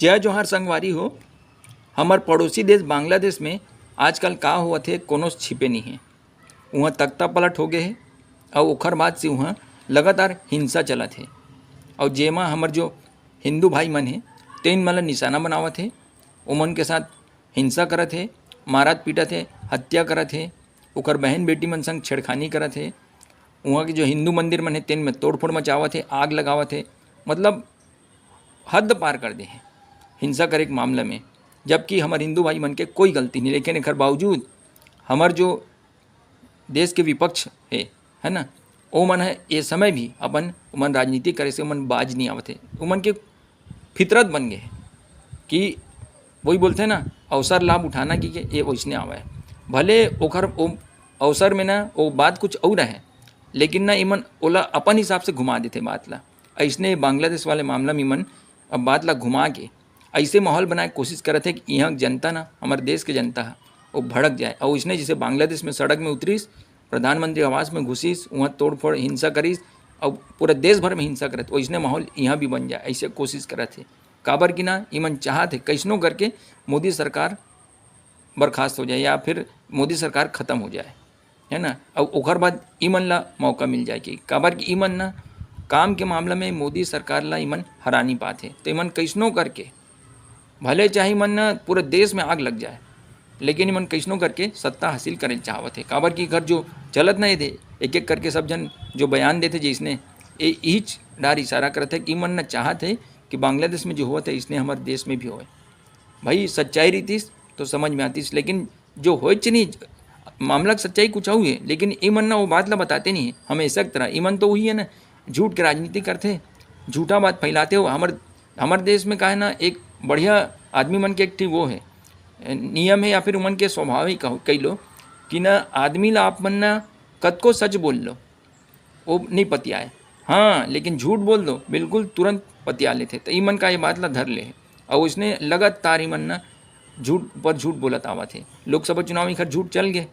जय जोहार संगवारी हो। हमार पड़ोसी देश बांग्लादेश में आजकल का हुआ थे कोनो छिपे नहीं है। वहाँ तख्ता पलट हो गए है और ओखर बाद से वहाँ लगातार हिंसा चलत है। और जेमा हमार जो हिंदू भाई मन है तेन मन ला निशाना बनावत है, ओमन के साथ हिंसा करत है, मारत पीटत है, हत्या करत है, ओकर बहन बेटी मन संग छेड़खानी करत है। वहाँ के जो हिंदू मंदिर मन है तेन में तोड़फोड़ मचावत है, आग लगावत है। मतलब हद पार कर दे हैं हिंसा करे के मामला में। जबकि हमारे हिंदू भाई मन के कोई गलती नहीं, लेकिन एकर बावजूद हमार जो देश के विपक्ष है ना, ओ मन है ये समय भी अपन उमन राजनीति करे से उमन बाज नहीं आवत है। उमन के फितरत बन गए कि वही बोलते हैं ना, अवसर लाभ उठाना कि ये वैसने आवा है। भले ओखर ओ अवसर में ना वो बात कुछ और है, लेकिन ना इमन ओला अपन हिसाब से घुमा देते बात ला। ऐसने बांग्लादेश वाले मामला में इमन अब बात ला घुमा के ऐसे माहौल बनाए कोशिश करते हैं कि यहाँ जनता ना, हमारे देश के जनता है वो भड़क जाए। और इसने जैसे बांग्लादेश में सड़क में उतरीस, प्रधानमंत्री आवास में घुसीस, वहाँ तोड़फोड़ हिंसा करीस और पूरा देश भर में हिंसा करत, वैसने माहौल यहाँ भी बन जाए ऐसे कोशिश करत है। काबर की ना इमन चाहत है कैसनो करके मोदी सरकार बर्खास्त हो जाए या फिर मोदी सरकार ख़त्म हो जाए, है ना। और ओकर बाद इमन ला मौका मिल जाए कि काबर की इमन ना काम के मामला में मोदी सरकार ला इमन हरा नहीं पाते। तो इमन कैसनो करके भले चाहे मन ना पूरे देश में आग लग जाए, लेकिन इमन कैसनो करके सत्ता हासिल करे चाहत है। काबर की घर जो चलत नहीं थे एक एक करके सब जन जो बयान देते जिसने ईच डार इशारा करते कि इमन न चाहत है कि बांग्लादेश में जो हुआ था इसने हमारे देश में भी होए। भाई सच्चाई रीतिस तो समझ में आतीस, लेकिन जो हो नहीं मामला सच्चाई कुछ और है, लेकिन इमन ना वो बात ला बताते नहीं है हमेशा की तरह। इमन तो वही है ना, झूठ की राजनीति करते, झूठा बात फैलाते हो। हमारे देश में का है ना, एक बढ़िया आदमी मन के एक ठीक वो है नियम है या फिर उमन के स्वभाव ही कही लो कि ना आदमी ला आप मन ना कद को सच बोल लो वो नहीं पतियाए, हाँ लेकिन झूठ बोल दो बिल्कुल तुरंत पतिया लेते। तो इमन का ये बात ला धर ले और उसने लगातार इमन ना झूठ पर झूठ बोलत आवा थे। लोकसभा चुनाव में खैर झूठ चल गए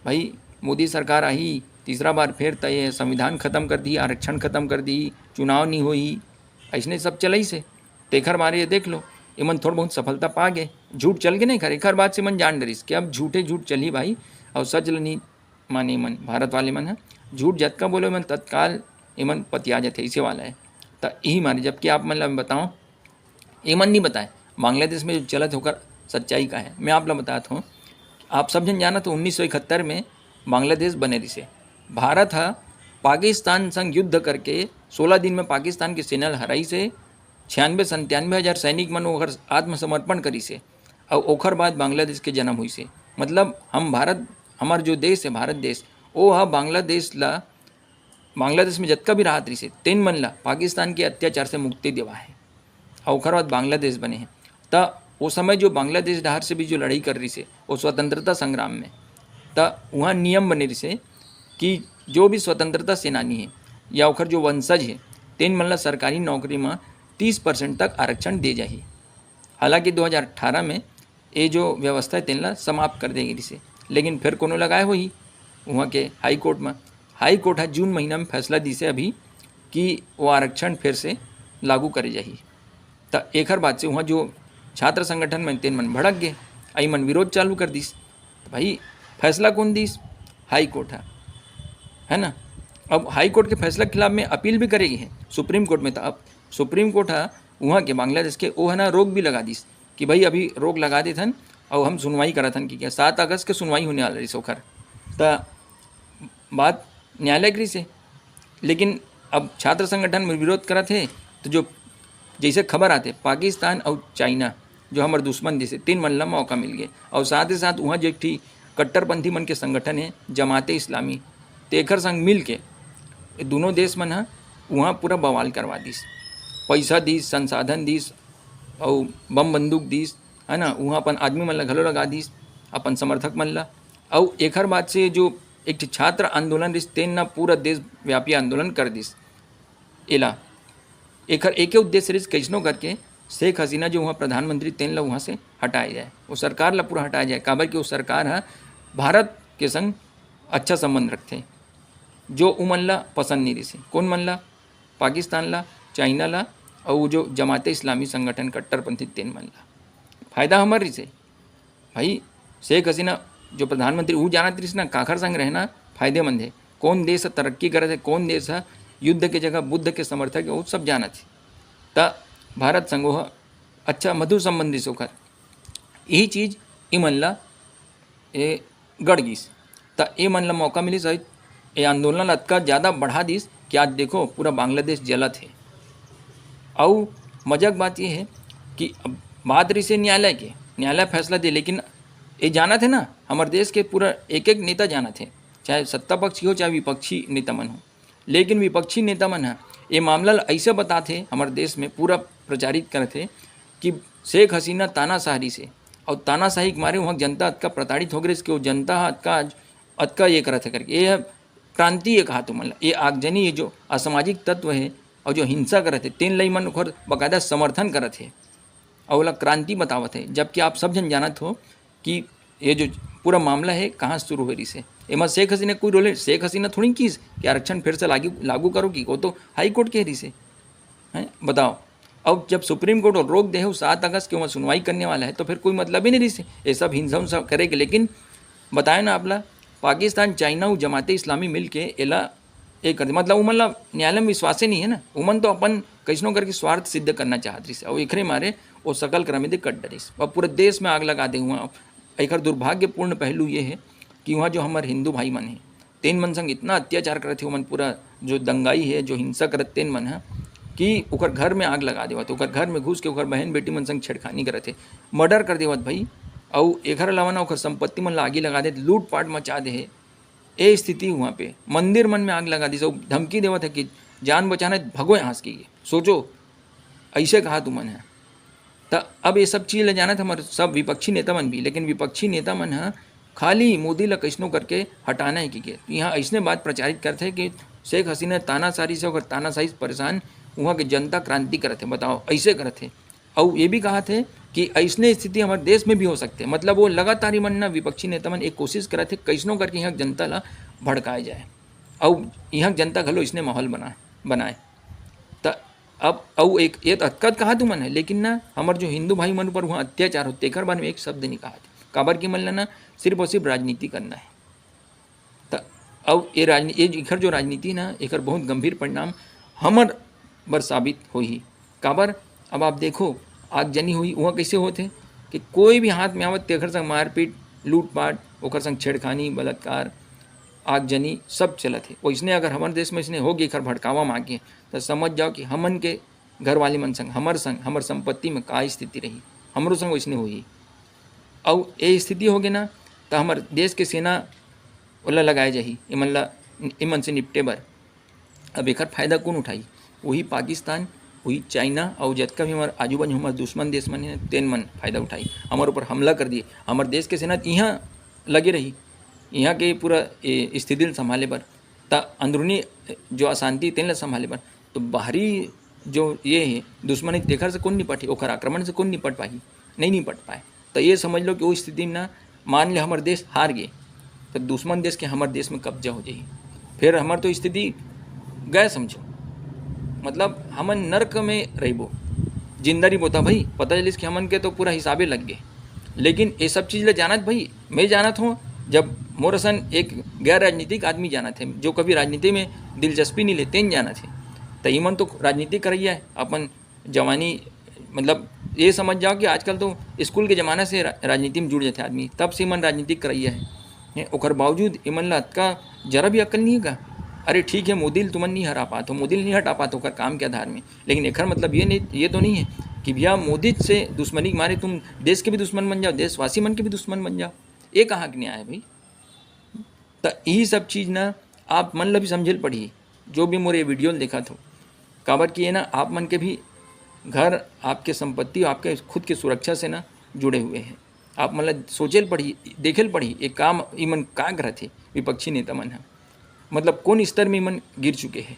भाई, मोदी सरकार आई तीसरा बार फिर तय संविधान खत्म कर दी, आरक्षण खत्म कर दी, चुनाव नहीं हुई, ऐसने सब चल ही से तेखर मारे ये देख लो इमन थोड़ा बहुत सफलता पा गए। झूठ चल गए नहीं खरे, खर बात से मन जान डरिस कि अब झूठे झूठ चली भाई और सच नहीं माने मन भारत वाले मन है झूठ जतका बोलो मन तत्काल इमन पतिया जाते इसे वाला है। तो यही मारे जबकि आप मतलब बताओ इमन नहीं बताए बांग्लादेश में जो चलत होकर सच्चाई का है। मैं आप लोग बताता हूँ, आप सब जन जाना तो 1971 में बांग्लादेश बने रही से भारत है पाकिस्तान संग युद्ध करके 16 दिन में पाकिस्तान की सेना हराई से 96-97 हज़ार सैनिक मन ओकर आत्मसमर्पण करी से और ओखर बाद बांग्लादेश के जन्म हुई से। मतलब हम भारत हमार जो देश है भारत देश वो है बांग्लादेश में जतका भी राहत रही से तेन मन ला पाकिस्तान के अत्याचार से मुक्ति देवा है और ओखर बाद बांग्लादेश बने हैं। तो वो समय जो बांग्लादेश डहार से भी जो लड़ाई कर रही से वो स्वतंत्रता संग्राम में, तो वहाँ नियम बने रही से कि जो भी स्वतंत्रता सेनानी है या ओखर जो वंशज है तेन मन ला सरकारी नौकरी में 30% तक आरक्षण दे जाही। हालांकि 2018 में ये जो व्यवस्था है तेन ला समाप्त कर देगी से, लेकिन फिर कोनो लगाए हुई वहाँ के हाई कोर्ट में। हाई कोर्ट है जून महीना में फैसला दी से अभी कि वो आरक्षण फिर से लागू करे जाही। तो एकर बाद से वहाँ जो छात्र संगठन में तेन मन भड़क गए, आई मन विरोध चालू कर दीस। तो भाई फैसला कौन दीस? हाई कोर्ट है ना। अब हाई कोर्ट के फैसला के खिलाफ में अपील भी करेगी है सुप्रीम कोर्ट में। तो अब सुप्रीम कोर्ट है वहाँ के बांग्लादेश के वो है ना रोक भी लगा दीस कि भाई अभी रोक लगा दे थन और हम सुनवाई करा थन कि क्या 7 अगस्त के सुनवाई होने वाला रही सोखर। तो बात न्यायालय की से, लेकिन अब छात्र संगठन में विरोध करा थे तो जो जैसे खबर आते पाकिस्तान और चाइना जो हमारे दुश्मन जैसे 3 मन ला मौका मिल गए और साथ ही साथ वहाँ जो एक ठीक कट्टरपंथी मन के संगठन है जमाते इस्लामी तेखर संग मिल के दोनों देश मन है वहाँ पूरा बवाल करवा दीस, पैसा दीस, संसाधन दीस और बम बंदूक दीस, है ना। वहाँ अपन आदमी मन ला घलो लगा दीस अपन समर्थक मन ला। और एकर बाद से जो एक छात्र आंदोलन रिस तेन ना पूरा देश व्यापी आंदोलन कर दिस। एला एकर एक उद्देश्य रिस कैसनो करके शेख हसीना जो वहाँ प्रधानमंत्री तेन ला वहाँ से हटाया जाए, वो सरकार ला पूरा हटाया जाए। काबर कि वो सरकार है भारत के संग अच्छा संबंध रखते जो उमन ला पसंद नहीं रही। कौन मन ला? पाकिस्तान ला, चाइना ला और वो जो जमाते इस्लामी संगठन कट्टरपंथी तेन मन ला फायदा हमारी से भाई। शेख हसीना जो प्रधानमंत्री वो जानत रहीस ना काखर संग रहना फायदेमंद है, कौन देश तरक्की करत है, कौन देश युद्ध के जगह बुद्ध के समर्थक है, वो सब जानत है। त भारत संग वह अच्छा मधुर संबंधी से ओकर यही चीज़ ई मन ला ए गड़ गिस। त ए मन ला मौका मिली सही ये आंदोलन अतका ज़्यादा बढ़ा दिस कि आज देखो पूरा बांग्लादेश जलत है। और मजाक बात ये है कि अब बात रही से न्यायालय के, न्यायालय फैसला दे, लेकिन ये जाना थे ना हमारे देश के पूरा एक एक नेता जाना थे, चाहे सत्ता पक्षी हो चाहे विपक्षी नेता मन हो, लेकिन विपक्षी नेता मन है ये मामला ऐसे बताते हमारे देश में पूरा प्रचारित करते कि शेख हसीना तानाशाही से और तानाशाही के मारे वहाँ जनता अतका प्रताड़ित हो गई इसके वो जनता अतका अतका ये करते करके ये क्रांति ये कहा तो मतलब ये आगजनी ये जो असामाजिक तत्व है और जो हिंसा करते तीन लई मन ओकर बाकायदा समर्थन करत है और वाला क्रांति बतावत है। जबकि आप सब जन जानत हो कि ये जो पूरा मामला है कहाँ शुरू हो रही से एमा शेख हसीना कोई रोल है, शेख हसीना थोड़ी कीस कि आरक्षण फिर से लागू करो कि वो तो हाई कोर्ट कह रही से हैं बताओ। अब जब सुप्रीम कोर्ट और रोक दे है 7 अगस्त के वहाँ सुनवाई करने वाला है तो फिर कोई मतलब ही नहीं रही से ये सब हिंसा उंसा करेगी। लेकिन बताए ना आपला पाकिस्तान चाइना और जमाते इस्लामी मिल के एला एक कर मतलब उमन ला न्यायालय में विश्वास ही नहीं है ना, उमन तो अपन कैसनो करके स्वार्थ सिद्ध करना चाहत रही और एकरे मारे वो सकल क्रमित कट डरिस और पूरे देश में आग लगा दे हुआ। एक दुर्भाग्यपूर्ण पहलू ये है कि वहाँ जो हमारे हिंदू भाई मन है तेन मन संग इतना अत्याचार करते उमन पूरा जो दंगाई है जो हिंसा करत तेन मन है कि ओकर घर में आग लगा देवत, ओकर घर में घुस के ओकर बहन बेटी मन संग छेड़खानी करते, मर्डर कर देवत भाई। और एकर अलावा ना ओकर संपत्ति मन आगी लगा दे, लूट पाट मचा दे है। ये स्थिति वहाँ पे मंदिर मन में आग लगा दी, सब धमकी देवत है कि जान बचाना भगो यहाँ की। सोचो ऐसे कहा तुमन है। तो अब ये सब चीज़ ले जाना था हमारे सब विपक्षी नेता मन भी, लेकिन विपक्षी नेता मन है खाली मोदी ला कैसनो करके हटाना है कि यहाँ ऐसने बात प्रचारित करते कि शेख हसीना तानाशाही से और तानाशाही से परेशान वहाँ के जनता क्रांति करते, बताओ ऐसे करते। और ये भी कहा थे कि ऐसने स्थिति हमारे देश में भी हो सकते, मतलब वो लगातार ही मन ना विपक्षी नेता मन एक कोशिश करे थे कैसनो करके यहाँ जनता ला भड़काया जाए और यहाँ जनता घलो इसने माहौल बनाए। तो अब और एक ये हरकत कहा तुमन है, लेकिन ना हमारे जो हिंदू भाई मन पर वहाँ अत्याचार होते एक बार में एक शब्द नहीं कहा थे काबर की मन ना सिर्फ और सिर्फ राजनीति करना है। तो अब ये इखर जो राजनीति ना एक बहुत गंभीर परिणाम हमर बर साबित हो ही काबर। अब आप देखो आगजनी हुई वहाँ कैसे होते कि कोई भी हाथ में आवत तेखर संग मारपीट लूटपाट ओकर संग छेड़खानी बलात्कार आगजनी सब चलत है। वैसने अगर हमारे देश में इसने होगी खर भड़कावा मांगे तो समझ जाओ कि हमन के घर वाले मन संग हमर संपत्ति में का स्थिति रही, हमरो संग वैसने हुई। और ये स्थिति होगी ना तो हमारे देश के सेना ओला लगाए जाही इमन से निपटे बर। अब एक फायदा कौन उठाई, वही पाकिस्तान वही चाइना और जतका भी हमारे आजू बाजू हमारे दुश्मन देश मन है तेन मन फायदा उठाई हमारे ऊपर हमला कर दिए। हमारे देश के सेना यहाँ लगे रही यहाँ के पूरा स्थिति संभाले बर ता अंदरूनी जो अशांति तेन ला संभाले बर। तो बाहरी जो ये है दुश्मन देखर से कौन निपटे ओकर आक्रमण से कौन निपट पाही, नहीं निपट पाए। तो ये समझ लो कि वो स्थिति में ना मान ले हमारे देश हार गए तो दुश्मन देश के हमारे देश में कब्जा हो जाए, फिर हमारे तो स्थिति गए समझो, मतलब हमन नर्क में रहिबो जिंदा रही बोता भाई। पता चलिस कि हमन के तो पूरा हिसाबे लग गए। लेकिन ये सब चीज़ ले जानत भाई मैं जानत हूँ जब मोर सन एक गैर राजनीतिक आदमी जाना थे जो कभी राजनीति में दिलचस्पी नहीं लेते न जाना थे। तो ईमन तो राजनीति करैया है अपन जवानी, मतलब ये समझ जाओ कि आजकल तो स्कूल के ज़माना से राजनीति में जुड़ जाते आदमी, तब से ईमन राजनीति करैया है। ओकर बावजूद ईमन ला का जरा भी अक्ल नहीं है का। अरे ठीक है मोदी तुमन नहीं हरा पाते, मोदी नहीं हटा पाते ओकर काम के आधार में, लेकिन एकर मतलब ये तो नहीं है कि भैया मोदी से दुश्मनी के मारे तुम देश के भी दुश्मन बन जाओ, देशवासी मन के भी दुश्मन बन जाओ। ये कहाँ के न्याय है भाई। तो यही सब चीज़ ना आप मन ला भी समझल पड़ी जो भी मोरे वीडियो देखा था काबर कि ये ना आप मन के भी घर आपके संपत्ति आपके खुद की सुरक्षा से ना जुड़े हुए हैं। आप मतलब सोचल पड़ी देखल पड़ी एक काम ईमन का ग्रह थे विपक्षी नेता मन है, मतलब कौन स्तर में ईमन गिर चुके हैं।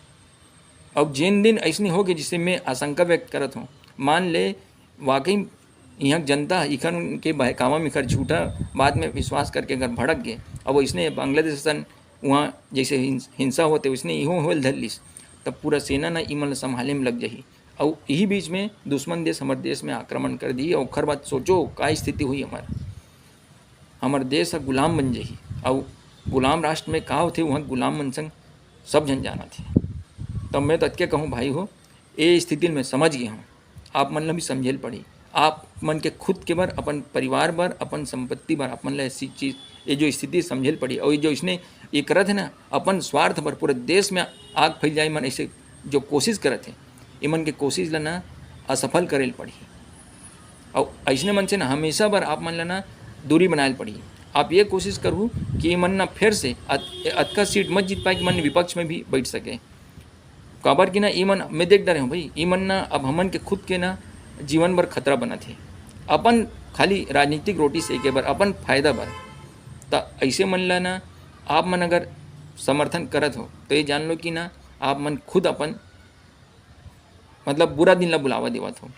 अब जिन दिन ऐसने हो गए जिससे मैं आशंका व्यक्त करत हूँ, मान ले वाकई यहाँ जनता इखन के बहकावा में इखर झूठा बात में विश्वास करके अगर भड़क गए अब इसने बांग्लादेश सन वहाँ जैसे हिंसा होते उसने इहो होल धर लिस तब पूरा सेना ना ईमन संभाले में लग जाही और यही बीच में दुश्मन देश हमारे देश में आक्रमण कर दी। और ओखर बात सोचो का स्थिति हुई हमार देश अब गुलाम बन जाही। और गुलाम राष्ट्र में का होते वहाँ गुलाम मन संग सब जन जाना थे। तब मैं तो अतके कहूँ भाई हो, ये स्थिति में समझ गया हूँ, आप मन ला भी समझेल पड़ी। आप मन के खुद के बर, अपन परिवार बर, अपन संपत्ति बर, अपन ला ऐसी चीज़ ये जो स्थिति समझेल पड़ी। और ये जो इसने ये करत है ना, अपन स्वार्थ बर पूरे देश में आग फैल जाए मन ऐसे जो कोशिश करत है, ये मन के कोशिश ला ना असफल करेल पड़ी। और ऐसने मन से ना हमेशा बर आप मन ला ना दूरी बनाएल पड़ी। आप ये कोशिश करूँ कि ये मन ना फिर से अतका सीट मत जीत पाए कि मन विपक्ष में भी बैठ सके। काबर कि ना ये मन मैं देख रहे हूँ भाई, ये मन ना अब हमन के खुद के ना जीवन भर खतरा बना थे। अपन खाली राजनीतिक रोटी सेके बर, अपन फायदा बर। तो ऐसे मन ला ना आप मन अगर समर्थन करत हो तो ये जान लो कि ना आप मन खुद अपन मतलब बुरा दिन ला बुलावा देवत हो।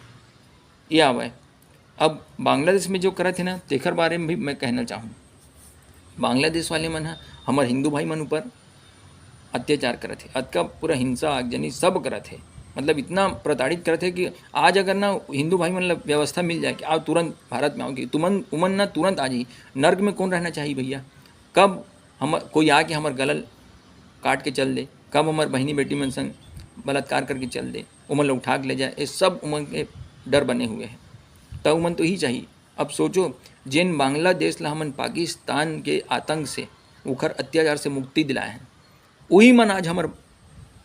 ये आवे अब बांग्लादेश में जो करत है ना, तेखर बारे में भी मैं कहना चाहूँ। बांग्लादेश वाले मन हमार हिंदू भाई मन ऊपर अत्याचार करत है, अतका पूरा हिंसा आगजनी सब करत है। मतलब इतना प्रताड़ित करते हैं कि आज अगर ना हिंदू भाई मन व्यवस्था मिल जाए कि आओ तुरंत भारत में आओ कि तुमन उमन ना तुरंत आ जाइए। नर्क में कौन रहना चाहिए भैया? कब हम कोई आके हमार गलल काट के चल दे, कब हमार बहनी बेटी मन संग बलात्कार करके चल दे, उमन लोग उठा के ले जाए, ये सब उमन के डर बने हुए हैं। तब उमन तो ही चाहिए। अब सोचो जिन बांग्लादेश ला हमन पाकिस्तान के आतंक से उखर अत्याचार से मुक्ति दिलाए हैं, वही मन आज हमार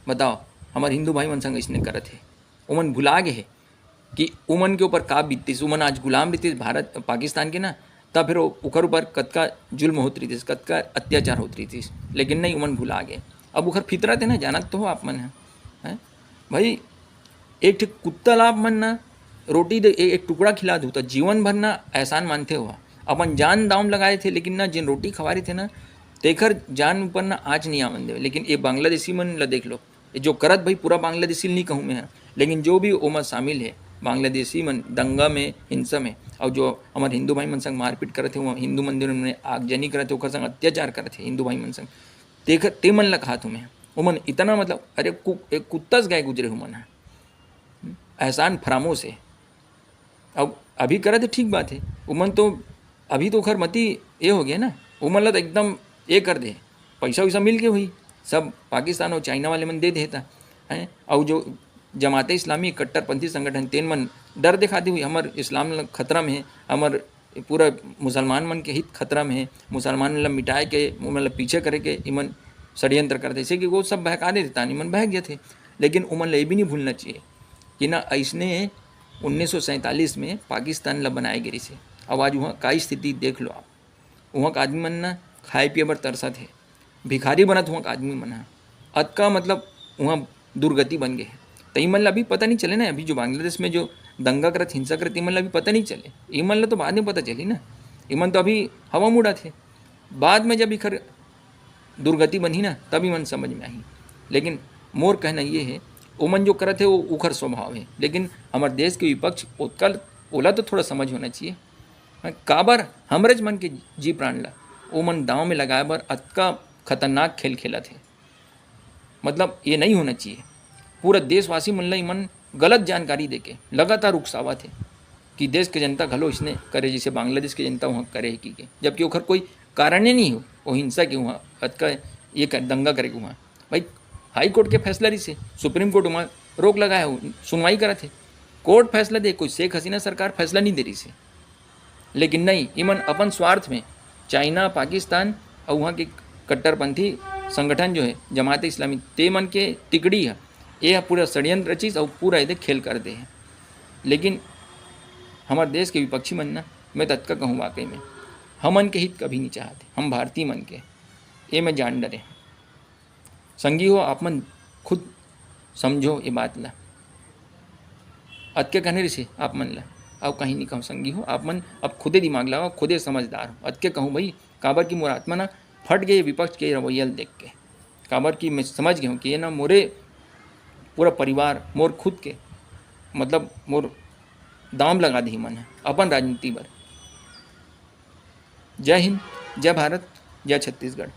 बताओ हमारे हिंदू भाई मन संग इसने करत है। उमन भुला गए है कि उमन के ऊपर का बीततीस, उमन आज गुलाम रहती भारत पाकिस्तान के ना, तब फिर उखर ऊपर कतका जुल्म होत रही थी, कतका अत्याचार होत रही थी। लेकिन नहीं, उमन भुला गए। अब उखर फितरत है ना, जानत तो हो आप मन है भाई। एक ठे कुत्ता लाभ मन ना रोटी दे एक टुकड़ा खिला दो तो जीवन भर ना एहसान मानते हुआ अपन जान दाम लगाए थे। लेकिन ना जिन रोटी खवा रहे थे ना, तेखर जान ऊपर ना आज नहीं आवन दे। लेकिन ये बांग्लादेशी मन ला देख लो, जो करत भाई पूरा बांग्लादेशी नहीं कहूँ मैं, लेकिन जो भी उमर शामिल है बांग्लादेशी मन दंगा में, हिंसा में, और जो हमारे हिंदू भाई मन संग मारपीट करते वो हिंदू मंदिर में आगजनी करते ओकर संग अत्याचार करते हिंदू भाई मन संग, ते मन ला कहा तुम्हें उमन इतना मतलब अरे एक कुत्तास गए गुजरे हो मन एहसान फरामों से। अब अभी करे तो ठीक बात है, उमन तो अभी तो खर मती ये हो गया ना, उमन ला तो एकदम ये कर दे, पैसा वैसा मिल के हुई सब पाकिस्तान और चाइना वाले मन दे देता है। और जो जमाते इस्लामी कट्टरपंथी संगठन तेन मन डर दिखाती हुई हमार इस्लाम खतरा में है, हमार पूरा मुसलमान मन के हित खतरा में है, मुसलमान ला मिटाए के मतलब पीछे करे के इमन षड्यंत्र करते, जैसे कि वो सब बहका देते तानी मन बहक गए थे। लेकिन उमन ला ये भी नहीं भूलना चाहिए कि ना ऐसने 1947 में पाकिस्तान ला बनाए गिरी से। अब आज वहाँ का स्थिति देख लो आप, वहाँ का आदमी मन ना खाए पिए बर तरसत है, भिखारी बनत वहाँ का आदमी मन अतका मतलब वहाँ दुर्गति बन गए है। तो इमन ला अभी पता नहीं चले ना, अभी जो बांग्लादेश में जो दंगा करत हिंसा करत इमन ला अभी पता नहीं चले, इमन ला तो बाद में पता चली ना। इमन तो अभी हवा मुड़ा थे, बाद में जब इखर दुर्गति बनी ना तब इमन समझ में आई। लेकिन मोर कहना ये है उमन जो करत है वो उखर स्वभाव है। लेकिन हमारे देश के विपक्ष उत्कल ओला तो थोड़ा समझ होना चाहिए। काबर हमरज मन के जी प्राण ला उमन दांव में लगाए बर अतका खतरनाक खेल खेला थे। मतलब ये नहीं होना चाहिए। पूरा देशवासी मन ला मन गलत जानकारी देके लगातार उकसावा थे कि देश के जनता घलो इसने करे जैसे बांग्लादेश की जनता वहाँ करे की के, जबकि ओखर कोई कारण ही नहीं हो वो हिंसा के वहाँ अतका ये दंगा करे के वहाँ। भाई हाई कोर्ट के फैसला रही से सुप्रीम कोर्ट वहाँ रोक लगाया हो, सुनवाई करा थे, कोर्ट फैसला दे, कोई शेख हसीना सरकार फैसला नहीं दे रही से। लेकिन नहीं, इमन अपन स्वार्थ में चाइना पाकिस्तान और वहाँ के कट्टरपंथी संगठन जो है जमात इस्लामी ते मन के तिकड़ी है, ये पूरा षड्यंत्र रचिस और पूरा इधर खेल कर दे है। लेकिन हमारे देश के विपक्षी मन ना, मैं तत्का कहूँ वाकई में हमन के हित कभी नहीं चाहते, हम भारतीय मन के ये मैं जान डरे। संगी हो आप मन खुद समझो ये बात ला, अतके कहने से आप मन ला अब कहीं नहीं कहूँ। संगी हो आप मन अब खुदे दिमाग लगाओ, खुदे समझदार हो। अतके कहूँ भाई काबर की मोर आत्मा ना फट गए विपक्ष के रवैया देख के, काबर की मैं समझ गया हूँ कि ये ना मोरे पूरा परिवार मोर खुद के मतलब मोर दाम लगा दी मन है अपन राजनीति पर। जय हिंद, जय भारत, जय छत्तीसगढ़।